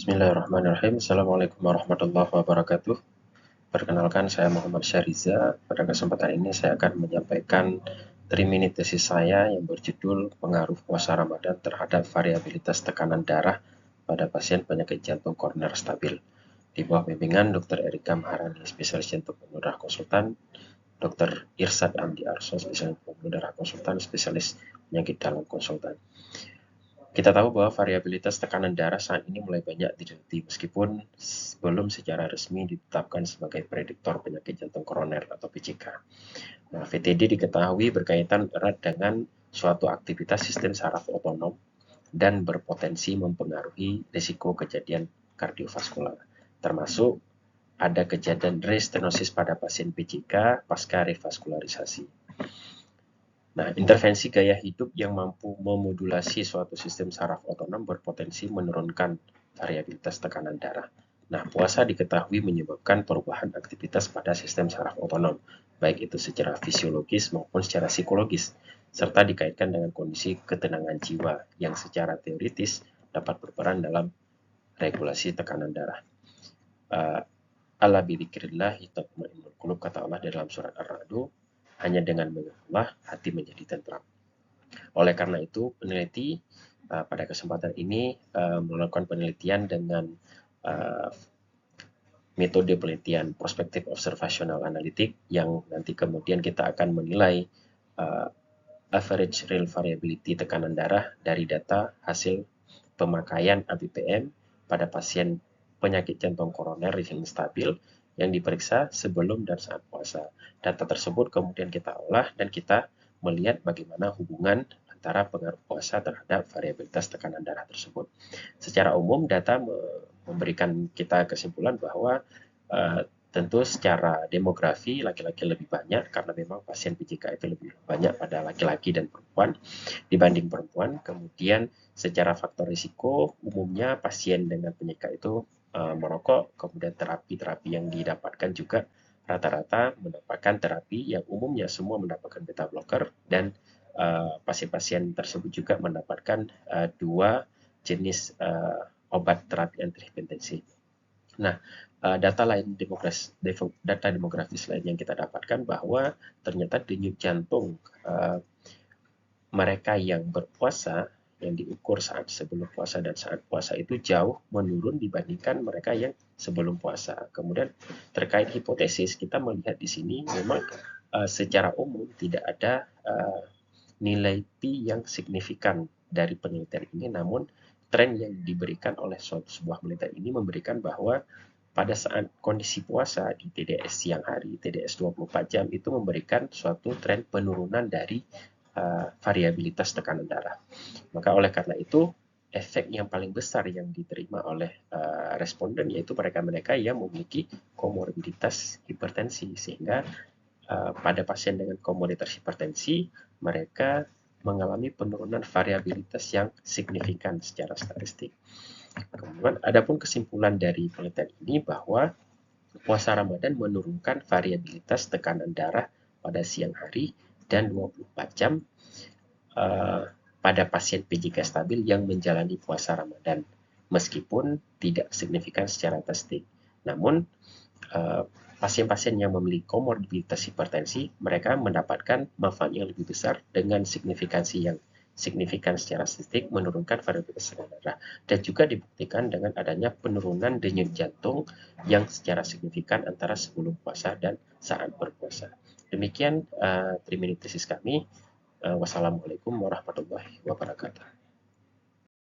Bismillahirrahmanirrahim. Assalamualaikum warahmatullahi wabarakatuh. Perkenalkan, saya Muhammad Syahriza. Pada kesempatan ini saya akan menyampaikan 3-minute tesis saya yang berjudul Pengaruh Puasa Ramadan terhadap Variabilitas Tekanan Darah pada Pasien Penyakit Jantung Koroner Stabil, di bawah bimbingan Dr. Erika Maharani, spesialis jantung pembuluh darah konsultan, Dr. Irsad Andi Arso, spesialis pembuluh darah konsultan, spesialis penyakit dalam konsultan. Kita tahu bahwa variabilitas tekanan darah saat ini mulai banyak diteliti, meskipun belum secara resmi ditetapkan sebagai prediktor penyakit jantung koroner atau PJK. Nah, VTD diketahui berkaitan erat dengan suatu aktivitas sistem saraf otonom dan berpotensi mempengaruhi risiko kejadian kardiovaskular, termasuk ada kejadian restenosis pada pasien PJK pasca revaskularisasi. Nah, intervensi gaya hidup yang mampu memodulasi suatu sistem saraf otonom berpotensi menurunkan variabilitas tekanan darah. Nah, puasa diketahui menyebabkan perubahan aktivitas pada sistem saraf otonom, baik itu secara fisiologis maupun secara psikologis, serta dikaitkan dengan kondisi ketenangan jiwa yang secara teoritis dapat berperan dalam regulasi tekanan darah. Ala bidzikrillahi tatmainnul qulub, kata Allah dalam surat Ar-Ra'd, hanya dengan mengingat hati menjadi tentram. Oleh karena itu, peneliti pada kesempatan ini melakukan penelitian dengan metode penelitian prospektif observasional analitik yang nanti kemudian kita akan menilai average real variability tekanan darah dari data hasil pemakaian ABPM pada pasien penyakit jantung koroner yang stabil yang diperiksa sebelum dan saat puasa. Data tersebut kemudian kita olah dan kita melihat bagaimana hubungan antara pengaruh puasa terhadap variabilitas tekanan darah tersebut. Secara umum, data memberikan kita kesimpulan bahwa tentu secara demografi laki-laki lebih banyak karena memang pasien PJK itu lebih banyak pada laki-laki dan perempuan dibanding perempuan. Kemudian secara faktor risiko, umumnya pasien dengan PJK itu merokok, kemudian terapi-terapi yang didapatkan juga rata-rata mendapatkan terapi yang umumnya semua mendapatkan beta blocker, dan pasien-pasien tersebut juga mendapatkan 2 jenis obat terapi antihipertensi. Nah, data demografis lain yang kita dapatkan bahwa ternyata denyut jantung mereka yang berpuasa yang diukur saat sebelum puasa dan saat puasa itu jauh menurun dibandingkan mereka yang sebelum puasa. Kemudian terkait hipotesis, kita melihat di sini memang secara umum tidak ada nilai P yang signifikan dari penelitian ini, namun tren yang diberikan oleh sebuah penelitian ini memberikan bahwa pada saat kondisi puasa di TDS siang hari, TDS 24 jam itu memberikan suatu tren penurunan dari variabilitas tekanan darah. Maka oleh karena itu, efek yang paling besar yang diterima oleh responden yaitu mereka-mereka yang memiliki komorbiditas hipertensi, sehingga pada pasien dengan komorbiditas hipertensi mereka mengalami penurunan variabilitas yang signifikan secara statistik. Kemudian adapun kesimpulan dari penelitian ini bahwa puasa Ramadan menurunkan variabilitas tekanan darah pada siang hari dan 24 jam pada pasien PJK stabil yang menjalani puasa Ramadan, meskipun tidak signifikan secara statistik. Namun pasien-pasien yang memiliki komorbiditas hipertensi, mereka mendapatkan manfaat yang lebih besar dengan signifikansi yang signifikan secara statistik menurunkan variabilitas tekanan darah, dan juga dibuktikan dengan adanya penurunan denyut jantung yang secara signifikan antara sebelum puasa dan saat berpuasa. Demikian 3-minute tesis kami. Wassalamualaikum warahmatullahi wabarakatuh.